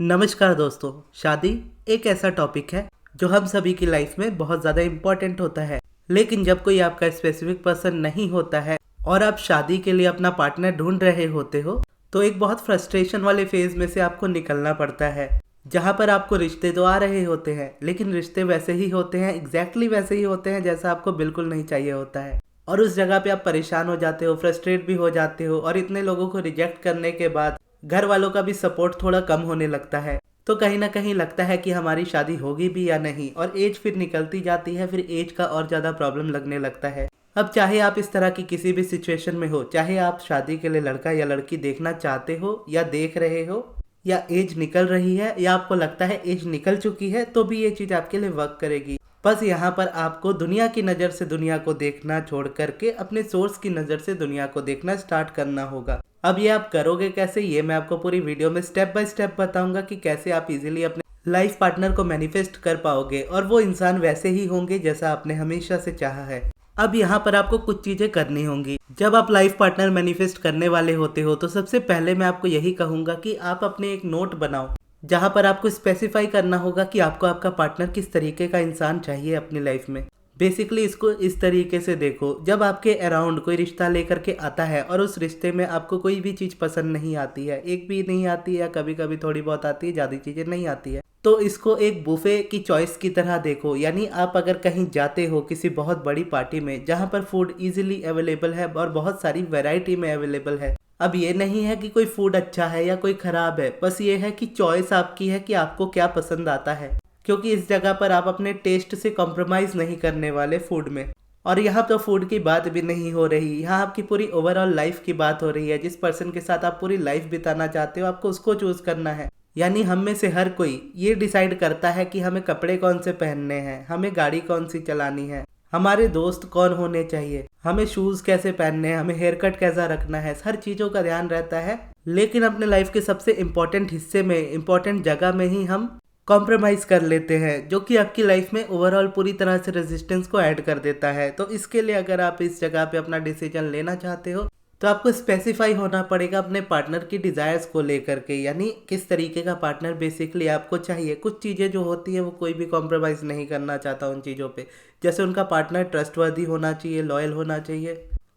नमस्कार दोस्तों। शादी एक ऐसा टॉपिक है जो हम सभी की लाइफ में बहुत ज़्यादा इम्पोर्टेंट होता है। लेकिन जब कोई आपका स्पेसिफिक पर्सन नहीं होता है और आप शादी के लिए अपना पार्टनर ढूंढ रहे होते हो तो एक बहुत फ्रस्ट्रेशन वाले फेज में से आपको निकलना पड़ता है, जहाँ पर आपको रिश्ते तो आ रहे होते हैं लेकिन रिश्ते वैसे ही होते हैं, एग्जैक्टली वैसे ही होते हैं जैसा आपको बिल्कुल नहीं चाहिए होता है। और उस जगह पे आप परेशान हो जाते हो, फ्रस्ट्रेट भी हो जाते हो और इतने लोगों को रिजेक्ट करने के बाद घर वालों का भी सपोर्ट थोड़ा कम होने लगता है। तो कहीं ना कहीं लगता है कि हमारी शादी होगी भी या नहीं, और एज फिर निकलती जाती है, फिर एज का और ज़्यादा प्रॉब्लम लगने लगता है। अब चाहे आप इस तरह की किसी भी सिचुएशन में हो, चाहे आप शादी के लिए लड़का या लड़की देखना चाहते हो या देख रहे हो, या एज निकल रही है या आपको लगता है एज निकल चुकी है, तो भी ये चीज़ आपके लिए वर्क करेगी। बस यहाँ पर आपको दुनिया की नज़र से दुनिया को देखना छोड़ करके अपने सोर्स की नज़र से दुनिया को देखना स्टार्ट करना होगा। अब ये आप करोगे कैसे, ये मैं आपको पूरी वीडियो में स्टेप बाय स्टेप बताऊंगा कि कैसे आप इजीली अपने लाइफ पार्टनर को मैनिफेस्ट कर पाओगे और वो इंसान वैसे ही होंगे जैसा आपने हमेशा से चाहा है। अब यहाँ पर आपको कुछ चीज़ें करनी होंगी। जब आप लाइफ पार्टनर मैनिफेस्ट करने वाले होते हो तो सबसे पहले मैं आपको यही कहूँगा कि आप अपने एक नोट बनाओ, जहाँ पर आपको स्पेसिफाई करना होगा कि आपको आपका पार्टनर किस तरीके का इंसान चाहिए अपनी लाइफ में। बेसिकली इसको इस तरीके से देखो, जब आपके अराउंड कोई रिश्ता लेकर के आता है और उस रिश्ते में आपको कोई भी चीज़ पसंद नहीं आती है, एक भी नहीं आती है या कभी कभी थोड़ी बहुत आती है, ज़्यादा चीज़ें नहीं आती है, तो इसको एक बुफे की चॉइस की तरह देखो। यानी आप अगर कहीं जाते हो किसी बहुत बड़ी पार्टी में जहाँ पर फूड इजीली अवेलेबल है और बहुत सारी वैरायटी में अवेलेबल है। अब ये नहीं है कि कोई फूड अच्छा है या कोई ख़राब है, बस ये है कि चॉइस आपकी है कि आपको क्या पसंद आता है, क्योंकि इस जगह पर आप अपने टेस्ट से कॉम्प्रोमाइज़ नहीं करने वाले फूड में। और यहाँ तो फूड की बात भी नहीं हो रही, यहाँ आपकी पूरी ओवरऑल लाइफ की बात हो रही है। जिस पर्सन के साथ आप पूरी लाइफ बिताना चाहते हो आपको उसको चूज़ करना है। यानी हम में से हर कोई ये डिसाइड करता है कि हमें कपड़े कौन से पहनने हैं, हमें गाड़ी कौन सी चलानी है, हमारे दोस्त कौन होने चाहिए, हमें शूज़ कैसे पहनने हैं, हमें हेयर कट कैसा रखना है, हर चीज़ों का ध्यान रहता है। लेकिन अपने लाइफ के सबसे इम्पोर्टेंट हिस्से में, इम्पोर्टेंट जगह में ही हम कॉम्प्रोमाइज़ कर लेते हैं, जो कि आपकी लाइफ में ओवरऑल पूरी तरह से रेजिस्टेंस को ऐड कर देता है। तो इसके लिए अगर आप इस जगह पे अपना डिसीजन लेना चाहते हो तो आपको स्पेसिफाई होना पड़ेगा अपने पार्टनर की डिज़ायर्स को लेकर के, यानी किस तरीके का पार्टनर बेसिकली आपको चाहिए। कुछ चीज़ें जो होती है वो कोई भी कॉम्प्रोमाइज़ नहीं करना चाहता उन चीज़ों पे, जैसे उनका पार्टनर ट्रस्टवर्दी होना चाहिए, लॉयल होना चाहिए,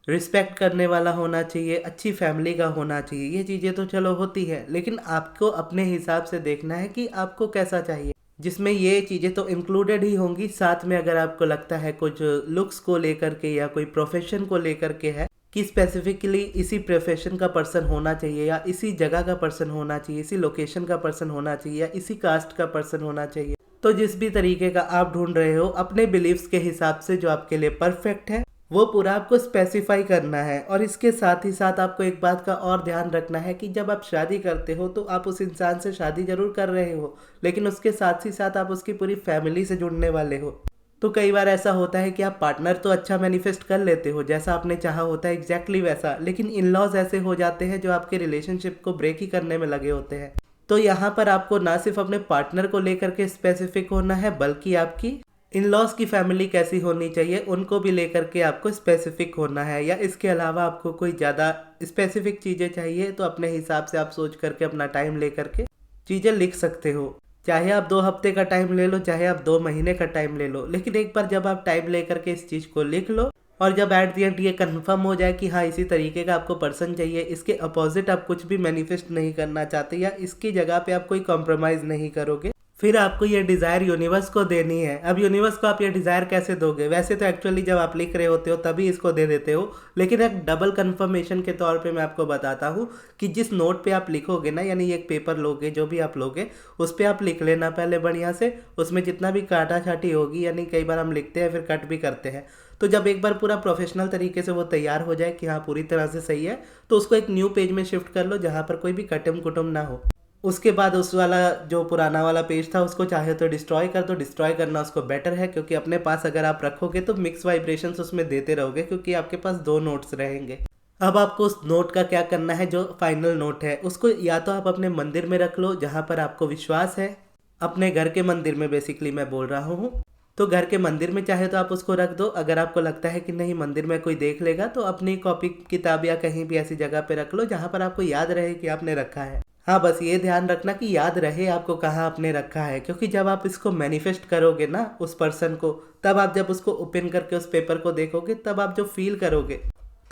रिस्पेक्ट करने वाला होना चाहिए, अच्छी फैमिली का होना चाहिए। ये चीज़ें तो चलो होती है, लेकिन आपको अपने हिसाब से देखना है कि आपको कैसा चाहिए, जिसमें ये चीज़ें तो इंक्लूडेड ही होंगी। साथ में अगर आपको लगता है कुछ लुक्स को लेकर के या कोई प्रोफेशन को लेकर के है कि स्पेसिफिकली इसी प्रोफेशन का पर्सन होना चाहिए या इसी जगह का पर्सन होना चाहिए, इसी लोकेशन का पर्सन होना चाहिए या इसी कास्ट का पर्सन होना चाहिए, तो जिस भी तरीके का आप ढूंढ रहे हो अपने बिलीव्स के हिसाब से जो आपके लिए परफेक्ट है वो पूरा आपको स्पेसिफाई करना है। और इसके साथ ही साथ आपको एक बात का और ध्यान रखना है कि जब आप शादी करते हो तो आप उस इंसान से शादी जरूर कर रहे हो, लेकिन उसके साथ ही साथ आप उसकी पूरी फैमिली से जुड़ने वाले हो। तो कई बार ऐसा होता है कि आप पार्टनर तो अच्छा मैनिफेस्ट कर लेते हो जैसा आपने चाहा होता है एग्जैक्टली वैसा, लेकिन इन लॉज ऐसे हो जाते हैं जो आपके रिलेशनशिप को ब्रेक ही करने में लगे होते हैं। तो यहाँ पर आपको ना सिर्फ अपने पार्टनर को लेकर के स्पेसिफिक होना है, बल्कि आपकी इन लॉज की फैमिली कैसी होनी चाहिए उनको भी लेकर के आपको स्पेसिफिक होना है। या इसके अलावा आपको कोई ज़्यादा स्पेसिफिक चीज़ें चाहिए तो अपने हिसाब से आप सोच करके अपना टाइम लेकर के चीज़ें लिख सकते हो। चाहे आप 2 हफ्ते का टाइम ले लो, चाहे आप 2 महीने का टाइम ले लो, लेकिन एक बार जब आप टाइम लेकर के इस चीज़ को लिख लो और जब एट द एंड ये कंफर्म हो जाए कि हाँ इसी तरीके का आपको पर्सन चाहिए, इसके अपोजिट आप कुछ भी मैनिफेस्ट नहीं करना चाहते या इसकी जगह पे आप कोई कॉम्प्रोमाइज़ नहीं करोगे, फिर आपको ये डिज़ायर यूनिवर्स को देनी है। अब यूनिवर्स को आप ये डिज़ायर कैसे दोगे? वैसे तो एक्चुअली जब आप लिख रहे होते हो तभी इसको दे देते हो, लेकिन एक डबल कंफर्मेशन के तौर पे मैं आपको बताता हूँ कि जिस नोट पे आप लिखोगे ना, यानी एक पेपर लोगे, जो भी आप लोगे उस पर आप लिख लेना पहले बढ़िया से। उसमें जितना भी काटा छाटी होगी, यानी कई बार हम लिखते हैं फिर कट भी करते हैं, तो जब एक बार पूरा प्रोफेशनल तरीके से वो तैयार हो जाए कि हाँ पूरी तरह से सही है, तो उसको एक न्यू पेज में शिफ्ट कर लो जहाँ पर कोई भी कटम कुटम ना हो। उसके बाद उस वाला जो पुराना वाला पेज था उसको चाहे तो डिस्ट्रॉय कर दो। डिस्ट्रॉय करना उसको बेटर है, क्योंकि अपने पास अगर आप रखोगे तो मिक्स वाइब्रेशंस उसमें देते रहोगे, क्योंकि आपके पास 2 नोट्स रहेंगे। अब आपको उस नोट का क्या करना है, जो फाइनल नोट है उसको या तो आप अपने मंदिर में रख लो जहाँ पर आपको विश्वास है, अपने घर के मंदिर में बेसिकली मैं बोल रहा हूँ, तो घर के मंदिर में चाहे तो आप उसको रख दो। अगर आपको लगता है कि नहीं मंदिर में कोई देख लेगा तो अपनी कॉपी किताब या कहीं भी ऐसी जगह पे रख लो जहाँ पर आपको याद रहे कि आपने रखा है। हाँ, बस ये ध्यान रखना कि याद रहे आपको कहाँ आपने रखा है, क्योंकि जब आप इसको मैनिफेस्ट करोगे ना उस पर्सन को, तब आप जब उसको ओपन करके उस पेपर को देखोगे तब आप जो फील करोगे,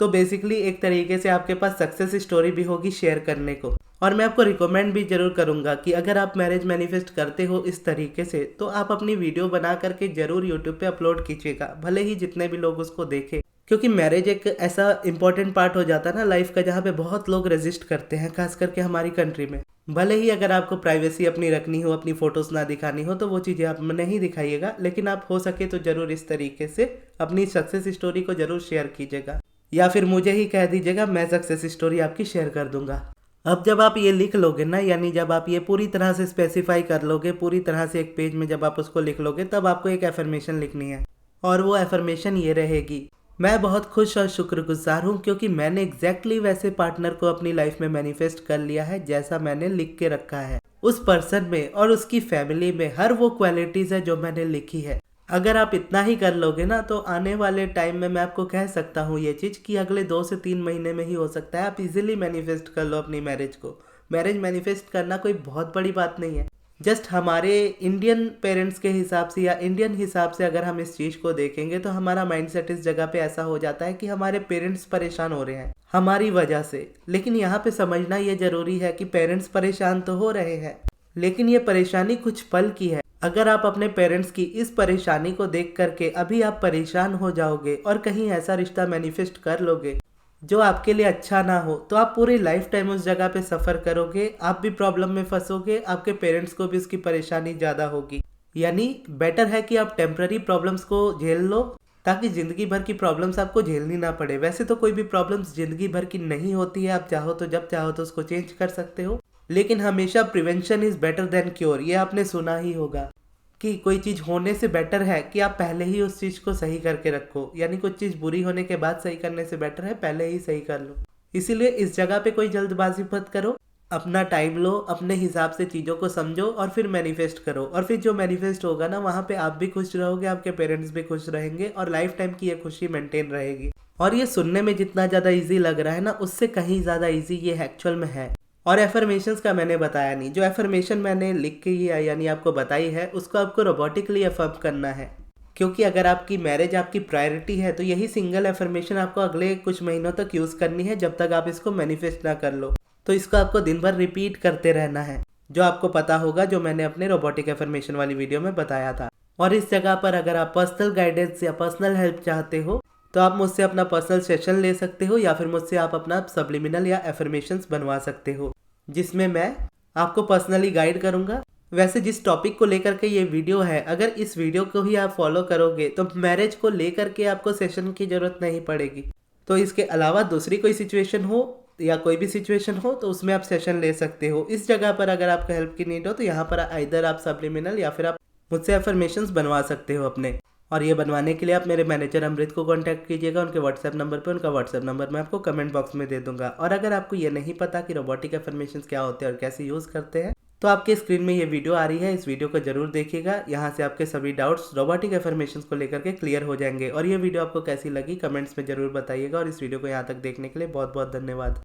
तो बेसिकली एक तरीके से आपके पास सक्सेस स्टोरी भी होगी शेयर करने को। और मैं आपको रिकमेंड भी जरूर करूंगा कि अगर आप मैरिज मैनिफेस्ट करते हो इस तरीके से, तो आप अपनी वीडियो बना करके जरूर यूट्यूब पे अपलोड कीजिएगा, भले ही जितने भी लोग उसको देखें। क्योंकि मैरिज एक ऐसा इंपॉर्टेंट पार्ट हो जाता है ना लाइफ का, जहाँ पे बहुत लोग रेजिस्ट करते हैं, खास करके हमारी कंट्री में। भले ही अगर आपको प्राइवेसी अपनी रखनी हो, अपनी फोटोज ना दिखानी हो, तो वो चीज़ें आप नहीं दिखाइएगा, लेकिन आप हो सके तो जरूर इस तरीके से अपनी सक्सेस स्टोरी को जरूर शेयर कीजिएगा, या फिर मुझे ही कह दीजिएगा, मैं सक्सेस स्टोरी आपकी शेयर कर दूंगा। अब जब आप ये लिख लोगे ना, यानी जब आप ये पूरी तरह से स्पेसिफाई कर लोगे, पूरी तरह से एक पेज में जब आप उसको लिख लोगे, तब आपको एक एफर्मेशन लिखनी है। और वो एफर्मेशन ये रहेगी, मैं बहुत खुश और शुक्रगुजार हूँ क्योंकि मैंने एग्जैक्टली वैसे पार्टनर को अपनी लाइफ में मैनिफेस्ट कर लिया है जैसा मैंने लिख के रखा है। उस पर्सन में और उसकी फैमिली में हर वो क्वालिटीज है जो मैंने लिखी है। अगर आप इतना ही कर लोगे ना, तो आने वाले टाइम में मैं आपको कह सकता हूँ ये चीज़ कि अगले 2 से 3 महीने में ही हो सकता है आप इजीली मैनिफेस्ट कर लो अपनी मैरिज को। मैरिज मैनिफेस्ट करना कोई बहुत बड़ी बात नहीं है। जस्ट हमारे इंडियन पेरेंट्स के हिसाब से या इंडियन हिसाब से अगर हम इस चीज़ को देखेंगे, तो हमारा माइंडसेट इस जगह पे ऐसा हो जाता है कि हमारे पेरेंट्स परेशान हो रहे हैं हमारी वजह से। लेकिन यहाँ पे समझना ये जरूरी है कि पेरेंट्स परेशान तो हो रहे हैं, लेकिन ये परेशानी कुछ पल की है। अगर आप अपने पेरेंट्स की इस परेशानी को देख करके अभी आप परेशान हो जाओगे और कहीं ऐसा रिश्ता मैनिफेस्ट कर लोगे जो आपके लिए अच्छा ना हो, तो आप पूरी लाइफ टाइम उस जगह पे सफ़र करोगे, आप भी प्रॉब्लम में फंसोगे, आपके पेरेंट्स को भी उसकी परेशानी ज़्यादा होगी। यानी बेटर है कि आप टेम्प्ररी प्रॉब्लम्स को झेल लो, ताकि ज़िंदगी भर की प्रॉब्लम्स आपको झेलनी ना पड़े। वैसे तो कोई भी प्रॉब्लम्स ज़िंदगी भर की नहीं होती है, आप चाहो तो जब चाहो तो उसको चेंज कर सकते हो, लेकिन हमेशा prevention is better than cure, ये आपने सुना ही होगा कि कोई चीज़ होने से बेटर है कि आप पहले ही उस चीज़ को सही करके रखो। यानी कुछ चीज़ बुरी होने के बाद सही करने से बेटर है पहले ही सही कर लो। इसीलिए इस जगह पे कोई जल्दबाजी मत करो, अपना टाइम लो, अपने हिसाब से चीज़ों को समझो और फिर मैनिफेस्ट करो। और फिर जो मैनिफेस्ट होगा ना, वहाँ पे आप भी खुश रहोगे, आपके पेरेंट्स भी खुश रहेंगे और लाइफ टाइम की ये खुशी मेंटेन रहेगी। और ये सुनने में जितना ज़्यादा ईजी लग रहा है ना, उससे कहीं ज़्यादा ईजी ये एक्चुअल में है। और एफर्मेशंस का मैंने बताया नहीं, जो एफर्मेशन मैंने लिख के ही यानी आपको बताई है, उसको आपको रोबोटिकली एफर्म करना है। क्योंकि अगर आपकी मैरिज आपकी प्रायोरिटी है, तो यही सिंगल एफर्मेशन आपको अगले कुछ महीनों तक यूज़ करनी है, जब तक आप इसको मैनिफेस्ट ना कर लो। तो इसको आपको दिन भर रिपीट करते रहना है, जो आपको पता होगा, जो मैंने अपने रोबोटिक एफर्मेशन वाली वीडियो में बताया था। और इस जगह पर अगर आप पर्सनल गाइडेंस या पर्सनल हेल्प चाहते हो, तो आप मुझसे अपना पर्सनल सेशन ले सकते हो, या फिर मुझसे आप अपना सब्लिमिनल या एफर्मेशंस बनवा सकते हो, जिसमें मैं आपको पर्सनली गाइड करूंगा। वैसे जिस टॉपिक को लेकर के ये वीडियो है, अगर इस वीडियो को ही आप फॉलो करोगे तो मैरिज को लेकर के आपको सेशन की जरूरत नहीं पड़ेगी। तो इसके अलावा दूसरी कोई सिचुएशन हो या कोई भी सिचुएशन हो, तो उसमें आप सेशन ले सकते हो। इस जगह पर अगर आपको हेल्प की नीड हो, तो यहाँ पर इधर आप सब्लिमिनल या फिर आप मुझसे एफर्मेशंस बनवा सकते हो अपने। और ये बनवाने के लिए आप मेरे मैनेजर अमृत को कांटेक्ट कीजिएगा, उनके व्हाट्सएप नंबर पे। उनका व्हाट्सएप नंबर मैं आपको कमेंट बॉक्स में दे दूंगा। और अगर आपको ये नहीं पता कि रोबोटिक एफर्मेशंस क्या होते हैं और कैसे यूज़ करते हैं, तो आपके स्क्रीन में ये वीडियो आ रही है, इस वीडियो को जरूर देखिएगा। यहाँ से आपके सभी डाउट्स रोबोटिक एफर्मेशंस को लेकर के क्लियर हो जाएंगे। और ये वीडियो आपको कैसी लगी कमेंट्स में जरूर बताइएगा। और इस वीडियो को यहाँ तक देखने के लिए बहुत बहुत धन्यवाद।